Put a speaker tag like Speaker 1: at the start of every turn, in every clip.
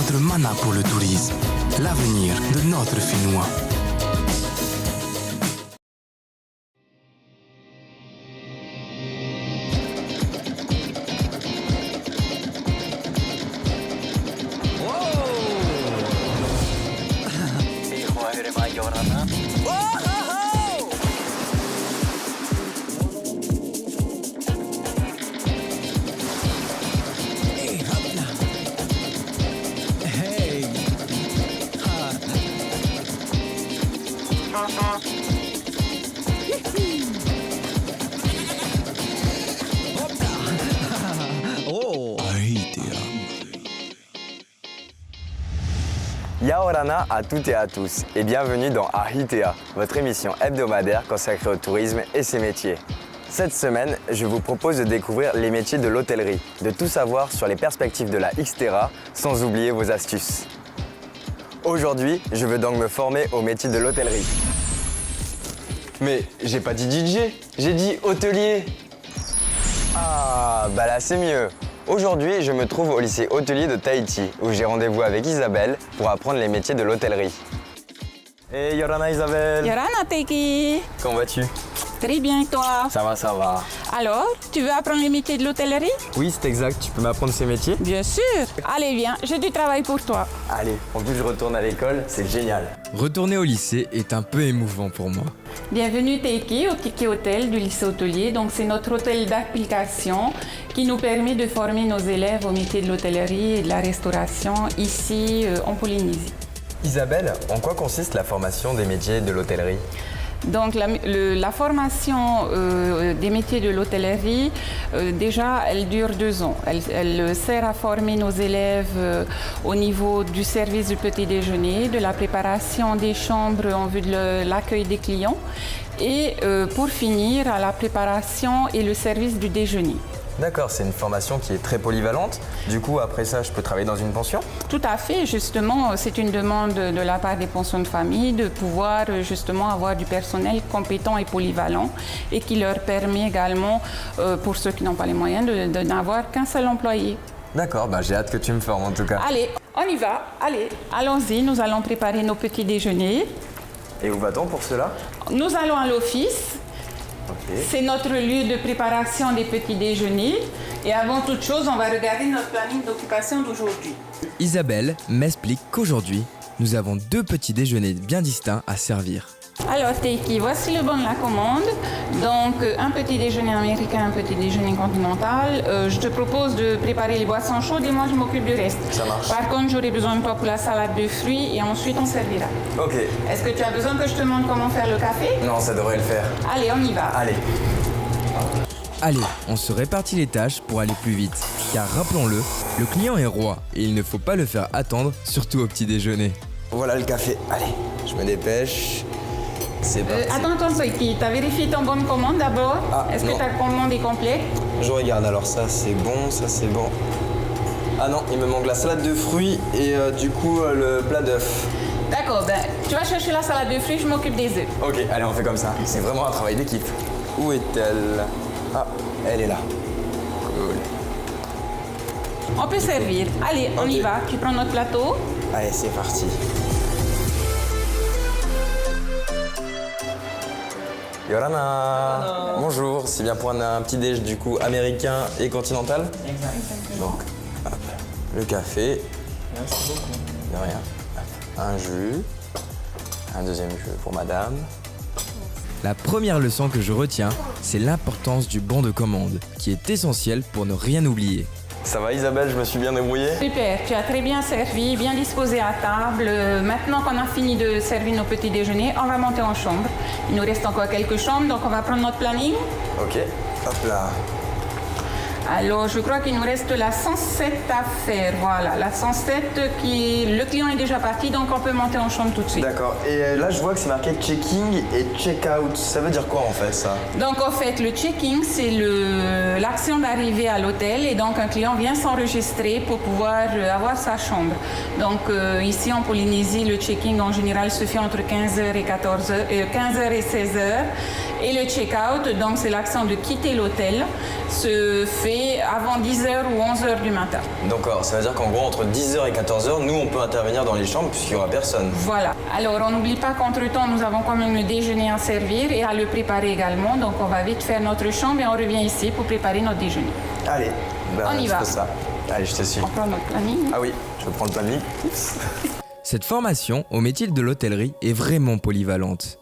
Speaker 1: notre mana pour le tourisme, l'avenir de notre Finnois.
Speaker 2: Yaorana à toutes et à tous et bienvenue dans Ahitea, votre émission hebdomadaire consacrée au tourisme et ses métiers. Cette semaine, je vous propose de découvrir les métiers de l'hôtellerie, de tout savoir sur les perspectives de la Xterra, sans oublier vos astuces. Aujourd'hui, je veux donc me former au métier de l'hôtellerie. Mais j'ai pas dit DJ, j'ai dit hôtelier. Ah, bah là c'est mieux. Aujourd'hui, je me trouve au lycée hôtelier de Tahiti, où j'ai rendez-vous avec Isabelle pour apprendre les métiers de l'hôtellerie. Hey Yorana Isabelle.
Speaker 3: Yorana Teiki.
Speaker 2: Comment vas-tu?
Speaker 3: Très bien, et toi?
Speaker 2: Ça va.
Speaker 3: Alors, tu veux apprendre les métiers de l'hôtellerie?
Speaker 2: Oui, c'est exact. Tu peux m'apprendre ces métiers?
Speaker 3: Bien sûr. Allez, viens, j'ai du travail pour toi.
Speaker 2: Allez, en plus je retourne à l'école, c'est génial.
Speaker 4: Retourner au lycée est un peu émouvant pour moi.
Speaker 3: Bienvenue Teiki au Tiki Hôtel du lycée hôtelier. Donc, c'est notre hôtel d'application qui nous permet de former nos élèves au métier de l'hôtellerie et de la restauration ici en Polynésie.
Speaker 2: Isabelle, en quoi consiste la formation des métiers de l'hôtellerie?
Speaker 3: Donc la formation des métiers de l'hôtellerie, déjà, elle dure 2 ans. Elle sert à former nos élèves au niveau du service du petit déjeuner, de la préparation des chambres en vue de l'accueil des clients et pour finir à la préparation et le service du déjeuner.
Speaker 2: D'accord, c'est une formation qui est très polyvalente. Du coup, après ça, je peux travailler dans une pension?
Speaker 3: Tout à fait. Justement, c'est une demande de la part des pensions de famille de pouvoir justement avoir du personnel compétent et polyvalent et qui leur permet également, pour ceux qui n'ont pas les moyens, de n'avoir qu'un seul employé.
Speaker 2: D'accord, bah j'ai hâte que tu me formes en tout cas.
Speaker 3: Allez, on y va. Allez, allons-y. Nous allons préparer nos petits déjeuners.
Speaker 2: Et où va-t-on pour cela?
Speaker 3: Nous allons à l'office.
Speaker 2: Okay.
Speaker 3: C'est notre lieu de préparation des petits déjeuners. Et avant toute chose, on va regarder notre planning d'occupation d'aujourd'hui.
Speaker 4: Isabelle m'explique qu'aujourd'hui, nous avons 2 petits déjeuners bien distincts à servir.
Speaker 3: Alors Teiki, voici le bon de la commande. Donc un petit déjeuner américain, un petit déjeuner continental. Je te propose de préparer les boissons chaudes et moi je m'occupe du reste.
Speaker 2: Ça marche.
Speaker 3: Par contre, j'aurai besoin de toi pour la salade de fruits et ensuite on servira.
Speaker 2: Ok.
Speaker 3: Est-ce que tu as besoin que je te montre comment faire le café?
Speaker 2: Non, ça devrait le faire.
Speaker 3: Allez, on y va.
Speaker 4: Allez, on se répartit les tâches pour aller plus vite. Car rappelons-le, le client est roi et il ne faut pas le faire attendre, surtout au petit déjeuner.
Speaker 2: Voilà le café. Allez, je me dépêche. C'est parti.
Speaker 3: Attends, Teiki, tu as vérifié ton bon de commande d'abord? Est-ce que ta commande est complète?
Speaker 2: Je regarde, alors ça c'est bon, ça c'est bon. Ah non, il me manque la salade de fruits et du coup le plat d'œufs.
Speaker 3: D'accord, tu vas chercher la salade de fruits, je m'occupe des œufs.
Speaker 2: Ok, allez, on fait comme ça. C'est vraiment un travail d'équipe. Où est-elle? Ah, elle est là. Cool.
Speaker 3: On peut servir. Allez, on y va. Tu prends notre plateau.
Speaker 2: Allez, c'est parti. Yorana. Bonjour, c'est bien pour un petit déj du coup américain et continental?
Speaker 3: Exactement.
Speaker 2: Donc, hop, le café. Merci beaucoup. De rien. Un jus. Un deuxième jus pour madame.
Speaker 4: La première leçon que je retiens, c'est l'importance du bon de commande, qui est essentiel pour ne rien oublier.
Speaker 2: Ça va Isabelle, je me suis bien débrouillé?
Speaker 3: Super, tu as très bien servi, bien disposé à table. Maintenant qu'on a fini de servir nos petits déjeuners, on va monter en chambre. Il nous reste encore quelques chambres, donc on va prendre notre planning.
Speaker 2: Ok, hop là.
Speaker 3: Alors, je crois qu'il nous reste la 107 à faire. Voilà, la 107 le client est déjà parti, donc on peut monter en chambre tout de suite.
Speaker 2: D'accord. Et là, je vois que c'est marqué checking et check-out. Ça veut dire quoi en fait ça?
Speaker 3: Donc en fait, le checking, c'est l'action d'arrivée à l'hôtel et donc un client vient s'enregistrer pour pouvoir avoir sa chambre. Donc ici en Polynésie, le checking en général se fait entre 15h et 15h et 16h. Et le check-out, donc c'est l'action de quitter l'hôtel, se fait arriver avant 10h ou 11h du matin.
Speaker 2: D'accord, ça veut dire qu'en gros, entre 10h et 14h, nous, on peut intervenir dans les chambres puisqu'il n'y aura personne.
Speaker 3: Voilà. Alors, on n'oublie pas qu'entre-temps, nous avons quand même le déjeuner à servir et à le préparer également. Donc, on va vite faire notre chambre et on revient ici pour préparer notre déjeuner.
Speaker 2: Allez,
Speaker 3: On y
Speaker 2: je
Speaker 3: va.
Speaker 2: fais ça. Allez, je te suis.
Speaker 3: On prend notre planning.
Speaker 2: Ah oui, je prends le planning. Oups.
Speaker 4: Cette formation au métier de l'hôtellerie est vraiment polyvalente.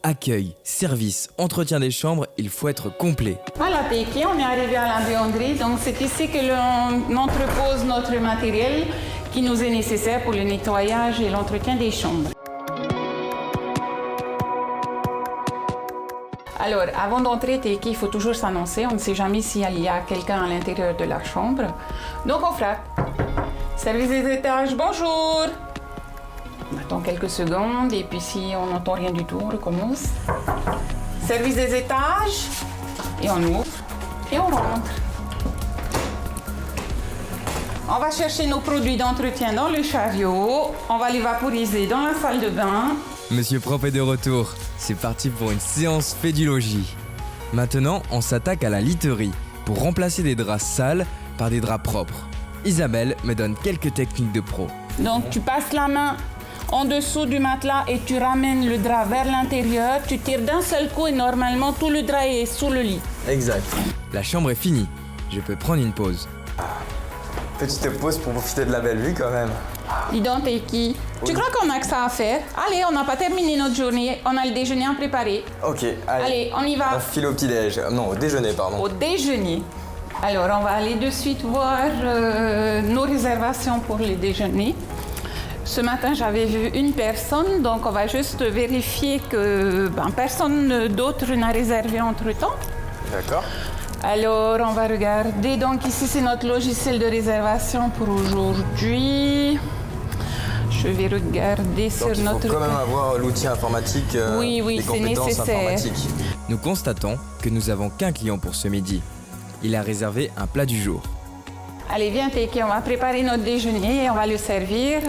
Speaker 4: Accueil, service, entretien des chambres, il faut être complet.
Speaker 3: Voilà, Teki, on est arrivé à la buanderie. Donc, c'est ici que l'on entrepose notre matériel qui nous est nécessaire pour le nettoyage et l'entretien des chambres. Alors, avant d'entrer, Teki, il faut toujours s'annoncer. On ne sait jamais s'il y a quelqu'un à l'intérieur de la chambre. Donc, on frappe. Service des étages, bonjour. On attend quelques secondes et puis si on n'entend rien du tout, on recommence. Service des étages. Et on ouvre et on rentre. On va chercher nos produits d'entretien dans le chariot. On va les vaporiser dans la salle de bain.
Speaker 4: Monsieur Propre est de retour. C'est parti pour une séance pédologie. Maintenant, on s'attaque à la literie pour remplacer des draps sales par des draps propres. Isabelle me donne quelques techniques de pro.
Speaker 3: Donc tu passes la main en dessous du matelas et tu ramènes le drap vers l'intérieur. Tu tires d'un seul coup et normalement tout le drap est sous le lit.
Speaker 2: Exact.
Speaker 4: La chambre est finie. Je peux prendre une pause.
Speaker 2: Petite pause pour profiter de la belle vue quand même.
Speaker 3: Dis donc, Teki, tu crois qu'on a que ça à faire? Allez, on n'a pas terminé notre journée. On a le déjeuner à préparer.
Speaker 2: Ok, allez.
Speaker 3: Allez, on y va.
Speaker 2: On file au petit-déj. Non, au déjeuner, pardon.
Speaker 3: Au déjeuner. Alors, on va aller de suite voir nos réservations pour le déjeuner. Ce matin, j'avais vu une personne, donc on va juste vérifier que personne d'autre n'a réservé entre-temps.
Speaker 2: D'accord.
Speaker 3: Alors, on va regarder. Donc, ici, c'est notre logiciel de réservation pour aujourd'hui. Je vais regarder
Speaker 2: Donc,
Speaker 3: sur
Speaker 2: il faut
Speaker 3: notre...
Speaker 2: quand même avoir l'outil informatique,
Speaker 3: Oui,
Speaker 2: les
Speaker 3: c'est
Speaker 2: compétences
Speaker 3: nécessaire.
Speaker 2: informatiques.
Speaker 4: Nous constatons que nous avons qu'un client pour ce midi. Il a réservé un plat du jour.
Speaker 3: Allez, viens, Teki, on va préparer notre déjeuner et on va le servir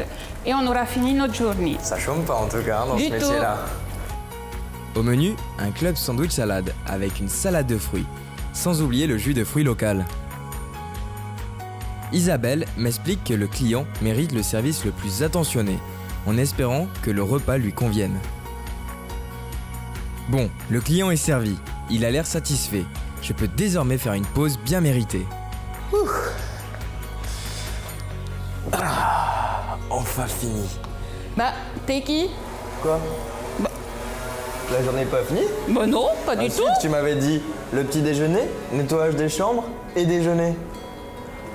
Speaker 3: et on aura fini notre journée.
Speaker 2: Ça chôme pas en tout cas dans
Speaker 3: Du
Speaker 2: ce
Speaker 3: tout.
Speaker 2: métier-là.
Speaker 4: Au menu, un club sandwich salade avec une salade de fruits, sans oublier le jus de fruits local. Isabelle m'explique que le client mérite le service le plus attentionné, en espérant que le repas lui convienne. Bon, le client est servi, il a l'air satisfait. Je peux désormais faire une pause bien méritée.
Speaker 2: Enfin fini.
Speaker 3: Teki?
Speaker 2: Quoi La journée pas finie?
Speaker 3: Non, pas du
Speaker 2: Ensuite,
Speaker 3: tout.
Speaker 2: tu m'avais dit le petit déjeuner, nettoyage des chambres et déjeuner.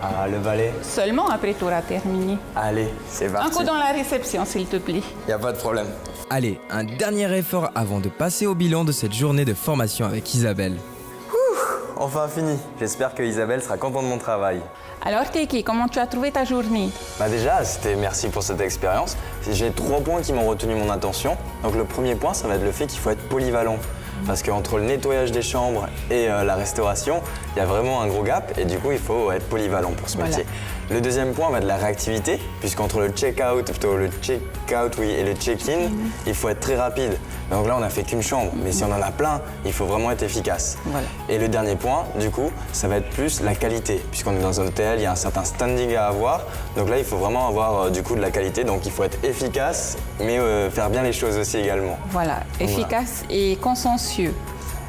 Speaker 2: Ah, le balai.
Speaker 3: Seulement après tu auras terminé.
Speaker 2: Allez, c'est
Speaker 3: Un
Speaker 2: parti.
Speaker 3: coup dans la réception, s'il te plaît.
Speaker 2: Y a pas de problème.
Speaker 4: Allez, un dernier effort avant de passer au bilan de cette journée de formation avec Isabelle.
Speaker 2: Enfin fini. J'espère que Isabelle sera contente de mon travail.
Speaker 3: Alors, Teki, comment tu as trouvé ta journée?
Speaker 2: Déjà, merci pour cette expérience. J'ai 3 points qui m'ont retenu mon attention. Donc le premier point, ça va être le fait qu'il faut être polyvalent. Parce qu'entre le nettoyage des chambres et la restauration, il y a vraiment un gros gap et du coup, il faut être polyvalent pour ce métier. Le deuxième point va être la réactivité, puisqu'entre le check-out et le check-in, il faut être très rapide. Donc là, on n'a fait qu'une chambre, mais si on en a plein, il faut vraiment être efficace.
Speaker 3: Voilà.
Speaker 2: Et le dernier point, du coup, ça va être plus la qualité, puisqu'on est dans un hôtel, il y a un certain standing à avoir. Donc là, il faut vraiment avoir du coup de la qualité, donc il faut être efficace, mais faire bien les choses aussi également.
Speaker 3: Voilà, efficace et consciencieux.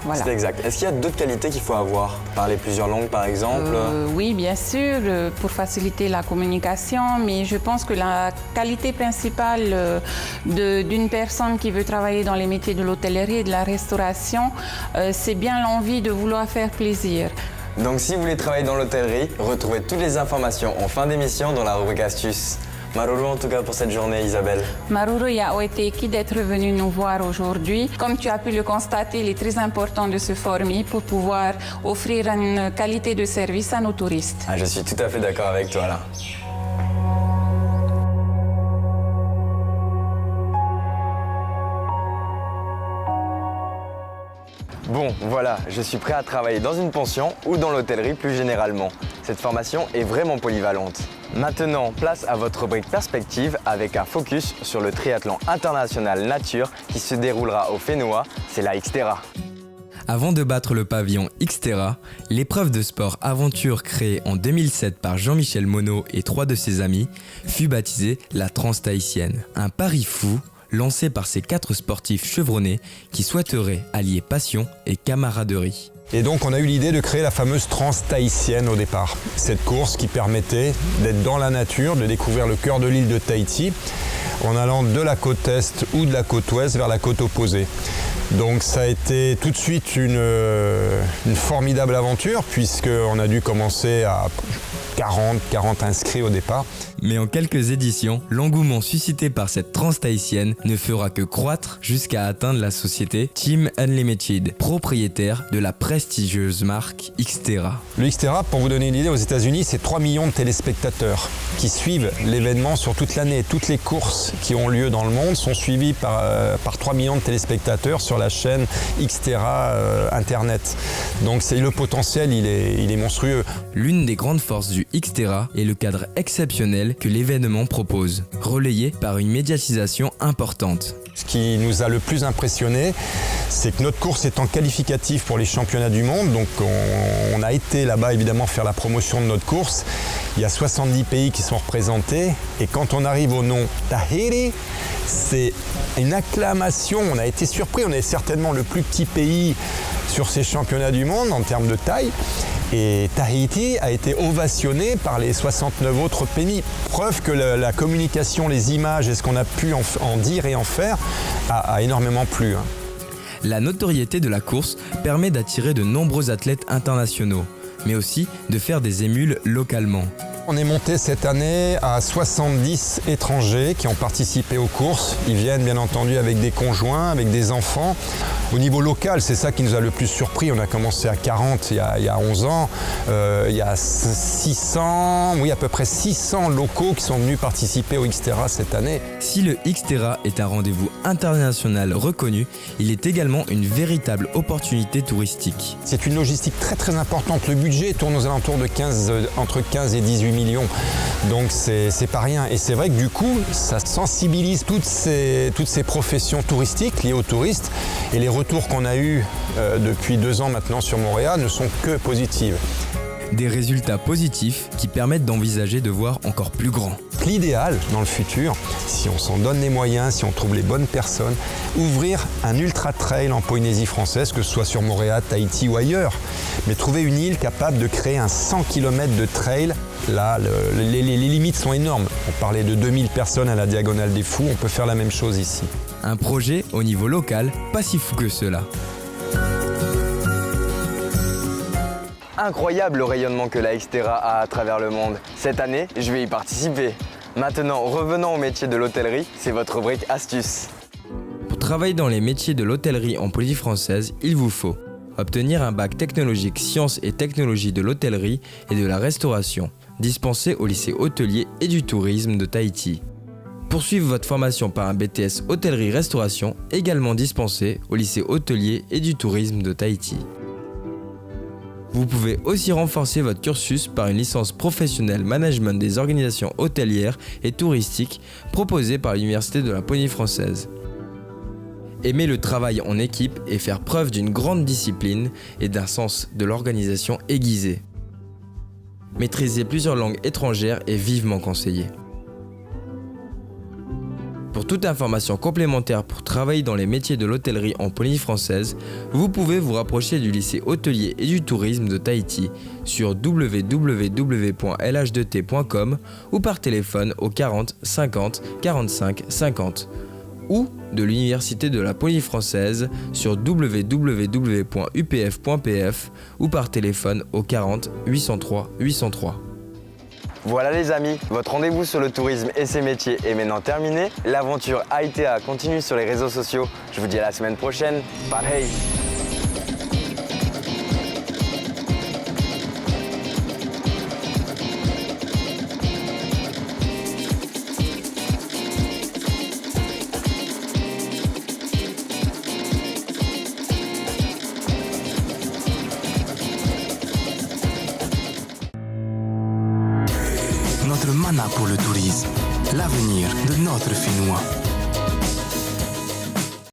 Speaker 3: Voilà.
Speaker 2: C'est exact. Est-ce qu'il y a d'autres qualités qu'il faut avoir? Parler plusieurs langues, par exemple?
Speaker 3: Oui, bien sûr, pour faciliter la communication, mais je pense que la qualité principale d'une personne qui veut travailler dans les métiers de l'hôtellerie et de la restauration, c'est bien l'envie de vouloir faire plaisir.
Speaker 2: Donc si vous voulez travailler dans l'hôtellerie, retrouvez toutes les informations en fin d'émission dans la rubrique astuces. Maruru en tout cas pour cette journée, Isabelle.
Speaker 3: Maruru Yaoeteki d'être venu nous voir aujourd'hui. Comme tu as pu le constater, il est très important de se former pour pouvoir offrir une qualité de service à nos touristes.
Speaker 2: Je suis tout à fait d'accord avec toi là. Bon, voilà, je suis prêt à travailler dans une pension ou dans l'hôtellerie plus généralement. Cette formation est vraiment polyvalente. Maintenant, place à votre rubrique perspective avec un focus sur le triathlon international nature qui se déroulera au Fénois, c'est la Xterra.
Speaker 4: Avant de battre le pavillon Xterra, l'épreuve de sport aventure créée en 2007 par Jean-Michel Monod et 3 de ses amis fut baptisée la Transtahitienne. Un pari fou lancé par ces 4 sportifs chevronnés qui souhaiteraient allier passion et camaraderie.
Speaker 5: Et donc on a eu l'idée de créer la fameuse Transtahitienne au départ. Cette course qui permettait d'être dans la nature, de découvrir le cœur de l'île de Tahiti en allant de la côte est ou de la côte ouest vers la côte opposée. Donc ça a été tout de suite une formidable aventure puisqu'on a dû commencer à 40 inscrits au départ.
Speaker 4: Mais en quelques éditions, l'engouement suscité par cette Transtahitienne ne fera que croître jusqu'à atteindre la société Team Unlimited, propriétaire de la prestigieuse marque Xterra.
Speaker 5: Le Xterra, pour vous donner une idée, aux États-Unis, c'est 3 millions de téléspectateurs qui suivent l'événement sur toute l'année. Toutes les courses qui ont lieu dans le monde sont suivies par 3 millions de téléspectateurs sur la chaîne Xterra Internet. Donc le potentiel, il est monstrueux.
Speaker 4: L'une des grandes forces du Xterra est le cadre exceptionnel que l'événement propose, relayé par une médiatisation importante.
Speaker 5: Ce qui nous a le plus impressionné, c'est que notre course est en qualificatif pour les championnats du monde. Donc on a été là-bas évidemment faire la promotion de notre course. Il y a 70 pays qui sont représentés. Et quand on arrive au nom Tahiti, c'est une acclamation. On a été surpris. On est certainement le plus petit pays sur ces championnats du monde en termes de taille. Et Tahiti a été ovationné par les 69 autres pays. Preuve que la communication, les images et ce qu'on a pu en dire et en faire a énormément plu.
Speaker 4: La notoriété de la course permet d'attirer de nombreux athlètes internationaux, mais aussi de faire des émules localement.
Speaker 5: On est monté cette année à 70 étrangers qui ont participé aux courses. Ils viennent bien entendu avec des conjoints, avec des enfants. Au niveau local, c'est ça qui nous a le plus surpris. On a commencé à 40 il y a 11 ans. Il y a 600, oui, à peu près 600 locaux qui sont venus participer au Xterra cette année.
Speaker 4: Si le Xterra est un rendez-vous international reconnu, il est également une véritable opportunité touristique.
Speaker 5: C'est une logistique très très importante. Le budget tourne aux alentours de entre 15 et 18 millions. Donc c'est pas rien. Et c'est vrai que du coup, ça sensibilise toutes ces professions touristiques liées aux touristes. Et les retours qu'on a eus depuis 2 ans maintenant sur Moorea ne sont que positifs.
Speaker 4: Des résultats positifs qui permettent d'envisager de voir encore plus grand.
Speaker 5: L'idéal dans le futur, si on s'en donne les moyens, si on trouve les bonnes personnes, ouvrir un ultra trail en Polynésie française, que ce soit sur Moorea, Tahiti ou ailleurs, mais trouver une île capable de créer un 100 km de trail. Là, les limites sont énormes. On parlait de 2000 personnes à la Diagonale des Fous, on peut faire la même chose ici.
Speaker 4: Un projet au niveau local, pas si fou que cela.
Speaker 2: Incroyable le rayonnement que la Xterra a à travers le monde. Cette année, je vais y participer. Maintenant, revenons au métier de l'hôtellerie, c'est votre rubrique astuce.
Speaker 4: Pour travailler dans les métiers de l'hôtellerie en Polynésie française, il vous faut obtenir un bac technologique sciences et technologies de l'hôtellerie et de la restauration, dispensé au lycée hôtelier et du tourisme de Tahiti. Poursuivre votre formation par un BTS hôtellerie-restauration, également dispensé au lycée hôtelier et du tourisme de Tahiti. Vous pouvez aussi renforcer votre cursus par une licence professionnelle management des organisations hôtelières et touristiques proposée par l'Université de la Polynésie française. Aimer le travail en équipe et faire preuve d'une grande discipline et d'un sens de l'organisation aiguisé. Maîtriser plusieurs langues étrangères est vivement conseillé. Pour toute information complémentaire pour travailler dans les métiers de l'hôtellerie en Polynésie française, vous pouvez vous rapprocher du lycée hôtelier et du tourisme de Tahiti sur www.lh2t.com ou par téléphone au 40 50 45 50 ou de l'Université de la Polynésie française sur www.upf.pf ou par téléphone au 40 803 803.
Speaker 2: Voilà les amis, votre rendez-vous sur le tourisme et ses métiers est maintenant terminé. L'aventure AITA continue sur les réseaux sociaux. Je vous dis à la semaine prochaine. Bye.
Speaker 1: Notre mana pour le tourisme, l'avenir de notre Finnois.